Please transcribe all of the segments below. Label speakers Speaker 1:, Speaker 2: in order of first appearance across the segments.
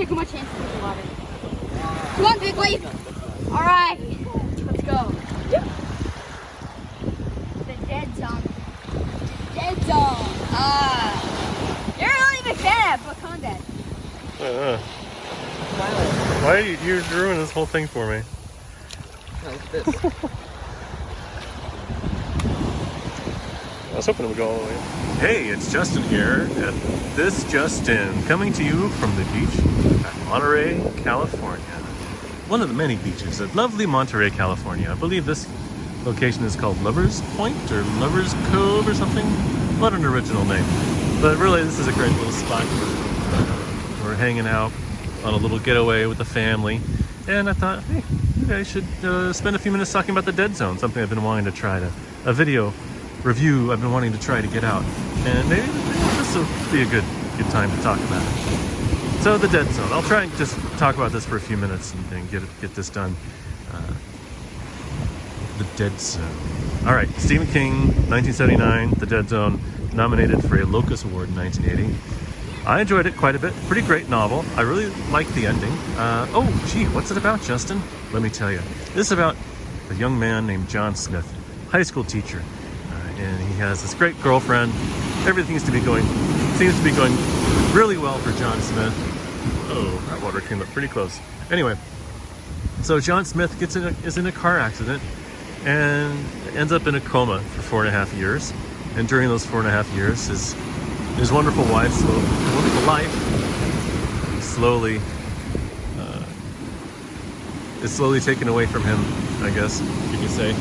Speaker 1: Look at my chances with the water. Come on, big wave. All right, let's go. The dead zone. Dead zone. You're really a big fan of book content.
Speaker 2: Why are you're ruining this whole thing for me?
Speaker 3: Like this.
Speaker 2: I was hoping it would go all the way. Hey, it's Justin here at This Justin, coming to you from the beach at Monterey, California. One of the many beaches at lovely Monterey, California. I believe this location is called Lover's Point or Lover's Cove or something. What an original name. But really, this is a great little spot. We're hanging out on a little getaway with the family. And I thought, hey, maybe I should spend a few minutes talking about the Dead Zone, something I've been wanting to try a video review I've been wanting to try to get out, and maybe this will be a good time to talk about it. So the Dead Zone. I'll try and just talk about this for a few minutes and get this done. The Dead Zone. All right, Stephen King, 1979. The Dead Zone, nominated for a Locus Award in 1980. I enjoyed it quite a bit. Pretty great novel. I really liked the ending. Oh, gee, what's it about, Justin? Let me tell you. This is about a young man named John Smith, high school teacher. And he has this great girlfriend. Everything seems to be going really well for John Smith. Oh, that water came up pretty close. Anyway, so John Smith is in a car accident and ends up in a coma for 4.5 years. And during those 4.5 years, his wonderful wonderful life, is slowly taken away from him. I guess you could say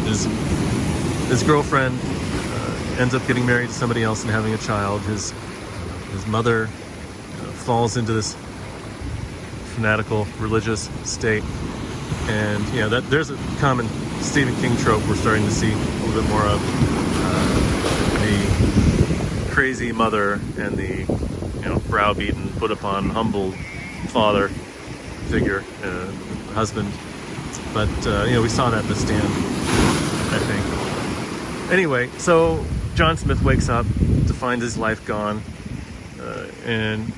Speaker 2: his girlfriend ends up getting married to somebody else and having a child. His mother falls into this fanatical religious state, and there's a common Stephen King trope we're starting to see a little bit more of. The crazy mother and the browbeaten, put upon, humbled father figure, husband. But we saw that in The Stand, I think. Anyway, so John Smith wakes up to find his life gone, and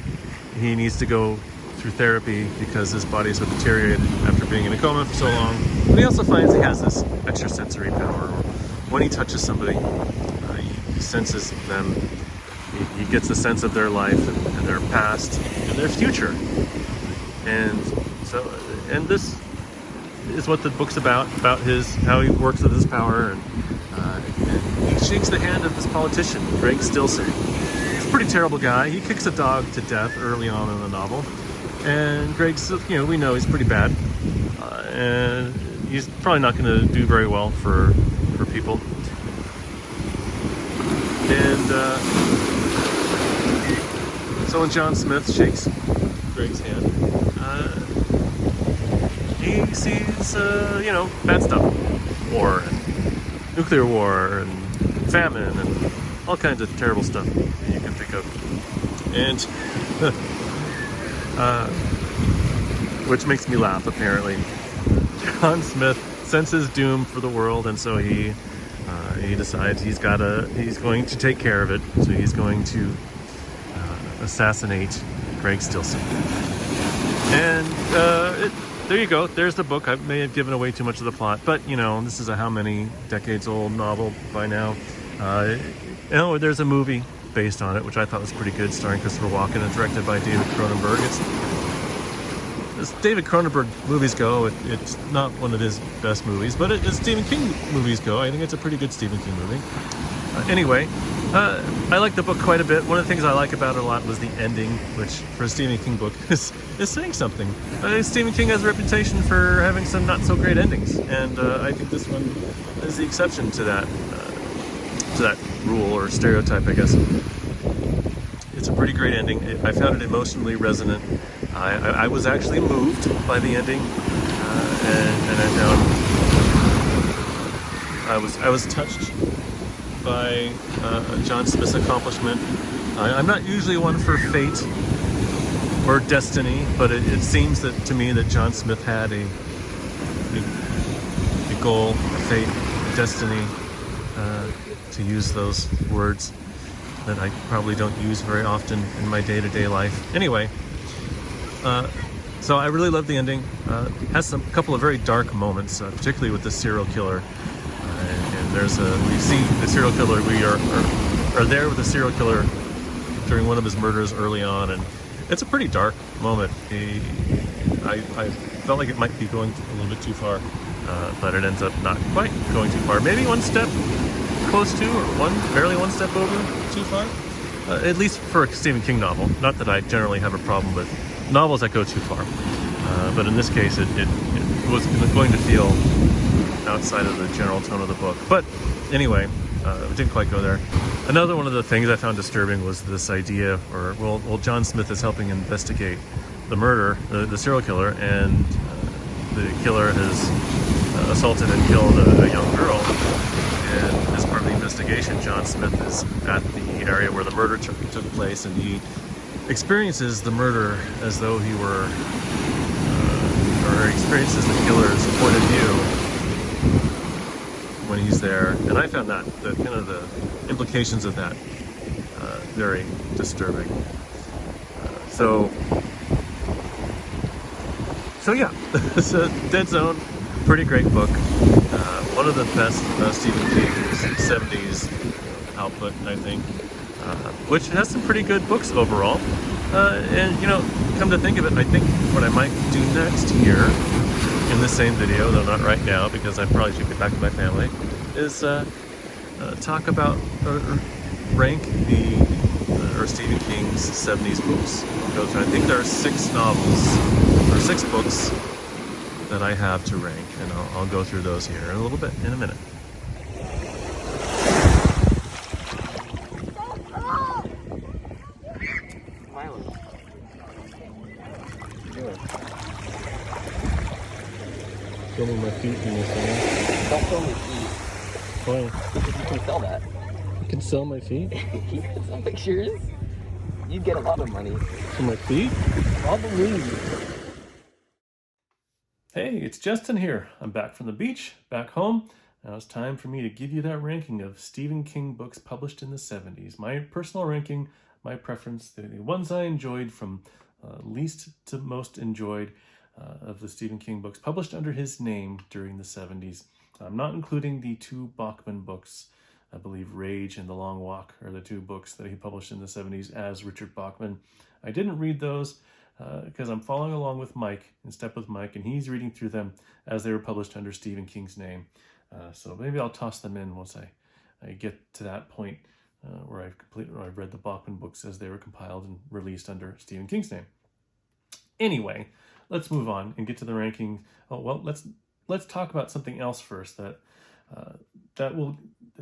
Speaker 2: he needs to go through therapy because his body is so deteriorated after being in a coma for so long. But he also finds he has this extrasensory power. When he touches somebody, he senses them. He gets a sense of their life and their past and their future. And this is what the book's about how he works with his power, and he shakes the hand of this politician, Greg Stilson. He's a pretty terrible guy. He kicks a dog to death early on in the novel, and Greg's, we know he's pretty bad, and he's probably not going to do very well for people. And so when John Smith shakes Greg's hand, he sees, bad stuff. War, and nuclear war, and famine, and all kinds of terrible stuff that you can think of. And, which makes me laugh, apparently. John Smith senses doom for the world, and so he decides he's going to take care of it. So he's going to assassinate Greg Stilson. And, there you go. There's the book. I may have given away too much of the plot, but this is a how many decades old novel by now. There's a movie based on it, which I thought was pretty good, starring Christopher Walken and directed by David Cronenberg. As David Cronenberg movies go, it's not one of his best movies, but as Stephen King movies go, I think it's a pretty good Stephen King movie. Anyway, I like the book quite a bit. One of the things I like about it a lot was the ending, which for a Stephen King book is saying something. Stephen King has a reputation for having some not so great endings, and I think this one is the exception to that rule or stereotype, I guess. It's a pretty great ending. I found it emotionally resonant. I was actually moved by the ending, and I was touched by John Smith's accomplishment. I'm not usually one for fate or destiny, but it seems to me that John Smith had a goal, a fate, a destiny, to use those words that I probably don't use very often in my day-to-day life. Anyway, So I really love the ending. Has a couple of very dark moments, particularly with the serial killer. And we see the serial killer. We are there with the serial killer during one of his murders early on, and it's a pretty dark moment. I felt like it might be going a little bit too far, but it ends up not quite going too far. Maybe one step close to, or barely one step over too far. At least for a Stephen King novel. Not that I generally have a problem with novels that go too far, but in this case, it was going to feel outside of the general tone of the book. But anyway, it didn't quite go there. Another one of the things I found disturbing was this idea, John Smith is helping investigate the murder, the serial killer, and the killer has assaulted and killed a young girl. And as part of the investigation, John Smith is at the area where the murder took place, and he experiences the murder as though he were, or experiences the killer's point of view when he's there. And I found that, the implications of that very disturbing. So yeah, it's a Dead Zone, pretty great book. One of the best Stephen King's 70s output, I think, which has some pretty good books overall. And come to think of it, I think what I might do next year in the same video, though not right now because I probably should get back to my family, is talk about or rank or Stephen King's 70s books. I think there are 6 novels or 6 books that I have to rank, and I'll go through those here in a minute. Filming my feet in this thing.
Speaker 3: Don't film your feet.
Speaker 2: Why?
Speaker 3: Because you can sell that.
Speaker 2: You can sell my feet?
Speaker 3: You get some pictures. You'd get a lot of money.
Speaker 2: For my feet?
Speaker 3: Probably.
Speaker 2: Hey, it's Justin here. I'm back from the beach, back home. Now it's time for me to give you that ranking of Stephen King books published in the 70s. My personal ranking, my preference, the ones I enjoyed from least to most enjoyed of the Stephen King books published under his name during the 70s. I'm not including the 2 Bachman books. I believe Rage and The Long Walk are the 2 books that he published in the 70s as Richard Bachman. I didn't read those because I'm following along with Mike, in step with Mike, and he's reading through them as they were published under Stephen King's name. So maybe I'll toss them in once I get to that point where I've read the Bachman books as they were compiled and released under Stephen King's name. Anyway, let's move on and get to the ranking. Oh, well, let's talk about something else first that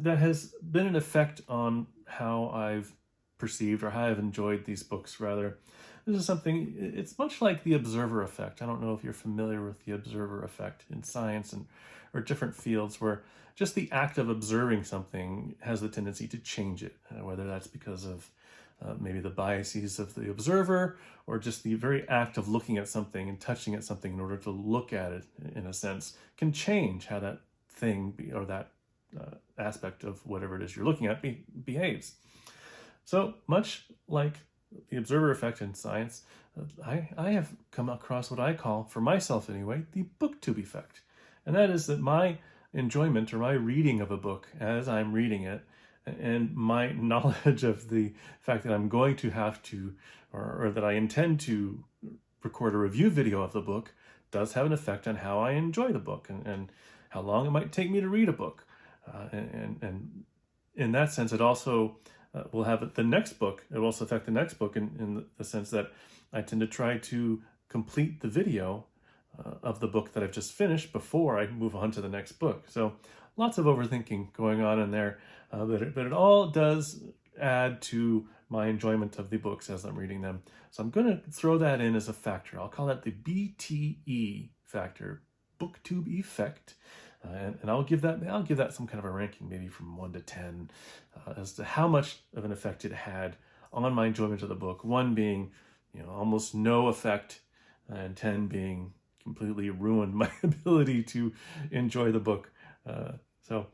Speaker 2: has been an effect on how I've perceived or how I've enjoyed these books, rather. This is something, it's much like the observer effect. I don't know if you're familiar with the observer effect in science or different fields, where just the act of observing something has the tendency to change it, whether that's because of maybe the biases of the observer, or just the very act of looking at something and touching at something in order to look at it, in a sense, can change how that thing or that aspect of whatever it is you're looking at behaves. So much like the observer effect in science, I have come across what I call, for myself anyway, the Booktube effect. And that is that my enjoyment or my reading of a book as I'm reading it, and my knowledge of the fact that I'm going to have to, or that I intend to record a review video of the book, does have an effect on how I enjoy the book and how long it might take me to read a book. And in that sense, it also will have the next book. It will also affect the next book in the sense that I tend to try to complete the video of the book that I've just finished before I move on to the next book. So lots of overthinking going on in there, but it all does add to my enjoyment of the books as I'm reading them. So I'm going to throw that in as a factor. I'll call that the BTE factor, Booktube Effect. And I'll give that some kind of a ranking, maybe from 1 to 10, as to how much of an effect it had on my enjoyment of the book. 1 being, almost no effect, and 10 being completely ruined my ability to enjoy the book. So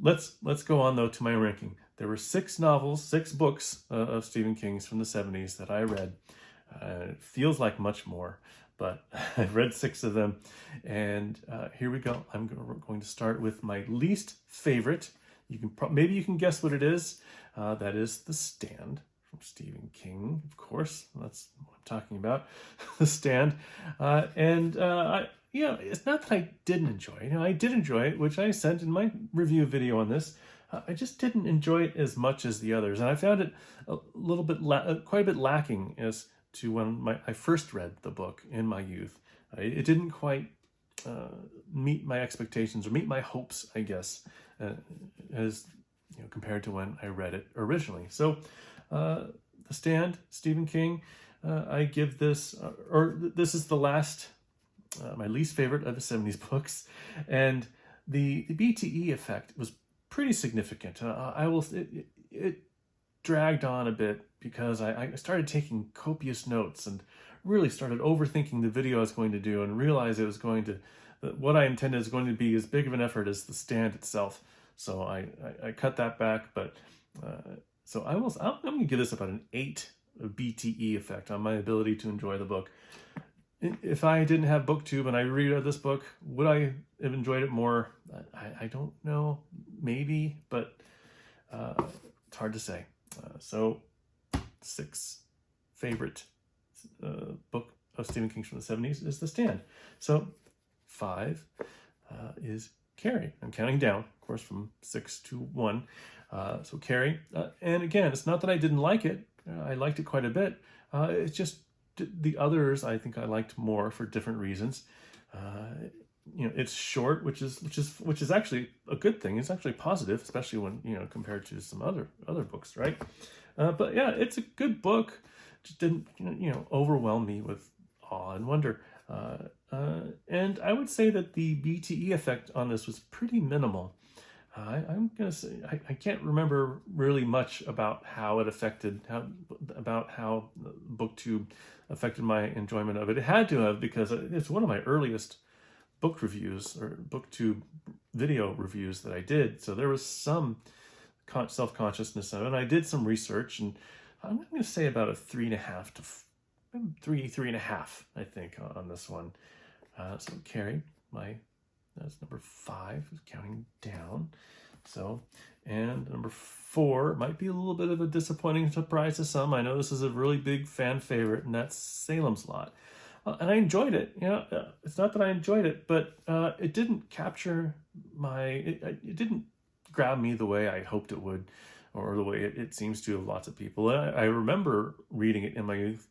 Speaker 2: let's go on though to my ranking. There were 6 books of Stephen King's from the 70s that I read. It feels like much more, but I've read 6 of them, and here we go. We're going to start with my least favorite. You can maybe you can guess what it is. That is The Stand from Stephen King, of course. That's what I'm talking about. The Stand, it's not that I didn't enjoy it. I did enjoy it, which I sent in my review video on this. I just didn't enjoy it as much as the others, and I found it a little bit, quite a bit lacking as to when I first read the book in my youth. It didn't quite meet my expectations or meet my hopes, I guess, as compared to when I read it originally. So, The Stand, Stephen King. I give this, this is the last, my least favorite of the 70s books, and the BTE effect was pretty significant. It dragged on a bit because I started taking copious notes and really started overthinking the video I was going to do, and realized it was going to, what I intended is going to be as big of an effort as The Stand itself. So I cut that back, but so I'm going to give this about an 8 of BTE effect on my ability to enjoy the book. If I didn't have Booktube and I reread this book, would I have enjoyed it more? I don't know, maybe, but it's hard to say. So 6 favorite book of Stephen King from the 70s is The Stand. So 5 is Carrie. I'm counting down, of course, from 6 to 1. So Carrie, and again, it's not that I didn't like it. I liked it quite a bit. It's just the others I think I liked more for different reasons. It's short, which is actually a good thing. It's actually positive, especially when compared to some other books, right? But yeah, it's a good book. Just didn't overwhelm me with awe and wonder. And I would say that the BTE effect on this was pretty minimal. I'm gonna say I can't remember really much about how it affected how Booktube affected my enjoyment of it. It had to have, because it's one of my earliest book reviews or Booktube video reviews that I did. So there was some self-consciousness of it. And I did some research, and I'm going to say about a 3.5 to 3.5, I think, on this one. So Carrie, that's number 5, counting down. So, and number 4 might be a little bit of a disappointing surprise to some. I know this is a really big fan favorite, and that's Salem's Lot. And I enjoyed it. It's not that I enjoyed it, but it didn't capture it didn't grab me the way I hoped it would, or the way it seems to of lots of people. I remember reading it in my youth,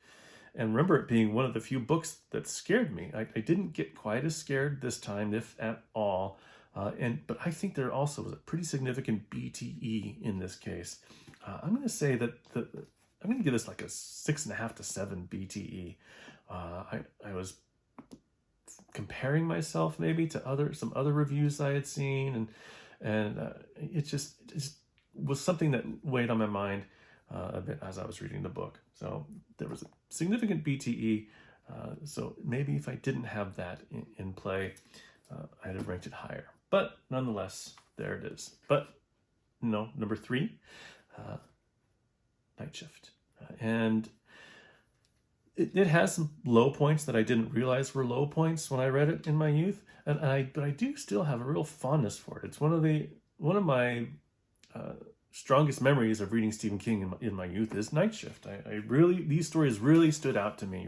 Speaker 2: and remember it being one of the few books that scared me. I didn't get quite as scared this time, if at all. But I think there also was a pretty significant BTE in this case. I'm going to say that I'm going to give this like a 6.5 to 7 BTE. I was comparing myself maybe to some other reviews I had seen, and it just was something that weighed on my mind a bit as I was reading the book. So there was a significant BTE. So maybe if I didn't have that in play, I'd have ranked it higher. But nonetheless, there it is. But no, number 3, Night Shift. And it has some low points that I didn't realize were low points when I read it in my youth, but I do still have a real fondness for it. It's one of my strongest memories of reading Stephen King in my youth is Night Shift. These stories really stand out to me,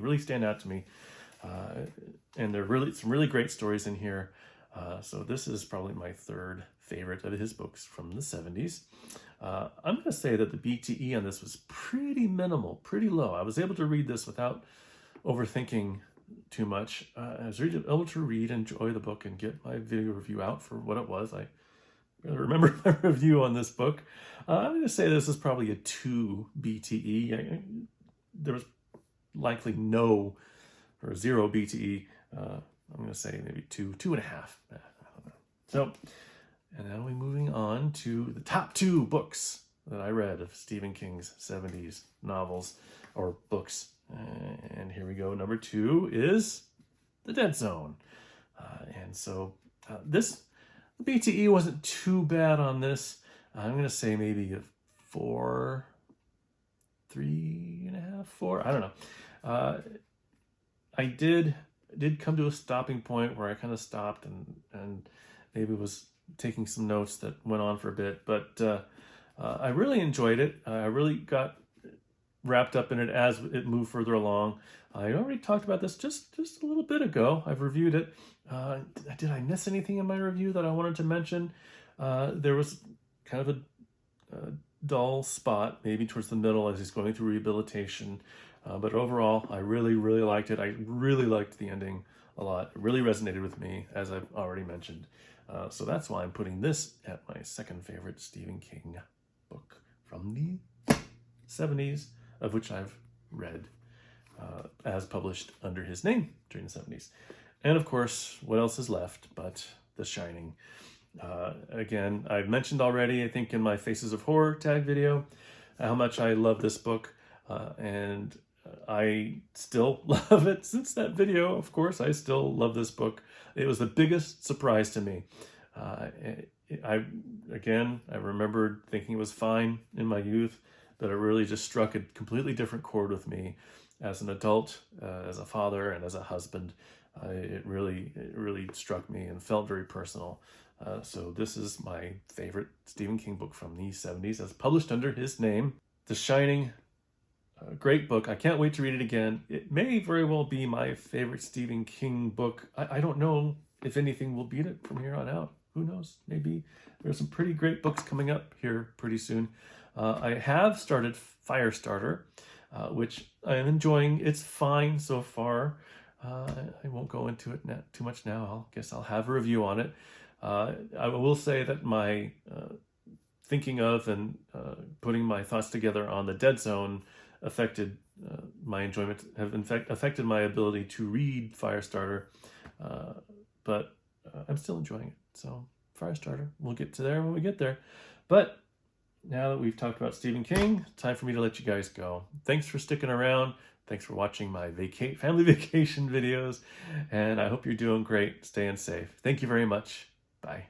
Speaker 2: and there are really some really great stories in here. So this is probably my 3rd favorite of his books from the 70s. I'm going to say that the BTE on this was pretty minimal, pretty low. I was able to read this without overthinking too much. I was able to read, enjoy the book, and get my video review out for what it was. I really remember my review on this book. I'm going to say this is probably a 2 BTE. There was likely no or 0 BTE. I'm going to say maybe 2.5. I don't know. So, and now we're moving on to the top 2 books that I read of Stephen King's 70s novels or books. And here we go. Number 2 is The Dead Zone. And so the BTE wasn't too bad on this. I'm going to say maybe a 4, 3.5, 4. I don't know. I did come to a stopping point where I kind of stopped and maybe was taking some notes that went on for a bit, but I really enjoyed it. I really got wrapped up in it as it moved further along. I already talked about this just a little bit ago. I've reviewed it. Did I miss anything in my review that I wanted to mention? There was kind of a dull spot maybe towards the middle as he's going through rehabilitation. But overall, I really liked it. I really liked the ending a lot. It really resonated with me, as I've already mentioned. So that's why I'm putting this at my second favorite Stephen King book from the 70s, of which I've read as published under his name during the 70s. And of course, what else is left but The Shining? Again, I've mentioned already, I think in my Faces of Horror tag video, how much I love this book. And I still love it since that video. Of course, I still love this book. It was the biggest surprise to me. I remembered thinking it was fine in my youth, but it really just struck a completely different chord with me as an adult, as a father, and as a husband. It really struck me and felt very personal. So this is my favorite Stephen King book from the 70s, as published under his name. The Shining, a great book. I can't wait to read it again. It may very well be my favorite Stephen King book. I don't know if anything will beat it from here on out. Who knows? Maybe there's some pretty great books coming up here pretty soon. I have started Firestarter, which I am enjoying. It's fine so far. I won't go into it too much now. I guess I'll have a review on it. I will say that my thinking of and putting my thoughts together on the Dead Zone affected my enjoyment, have in fact affected my ability to read Firestarter, but I'm still enjoying it. So Firestarter, we'll get to there when we get there. But now that we've talked about Stephen King, time for me to let you guys go. Thanks for sticking around. Thanks for watching my family vacation videos, and I hope you're doing great, staying safe. Thank you very much. Bye.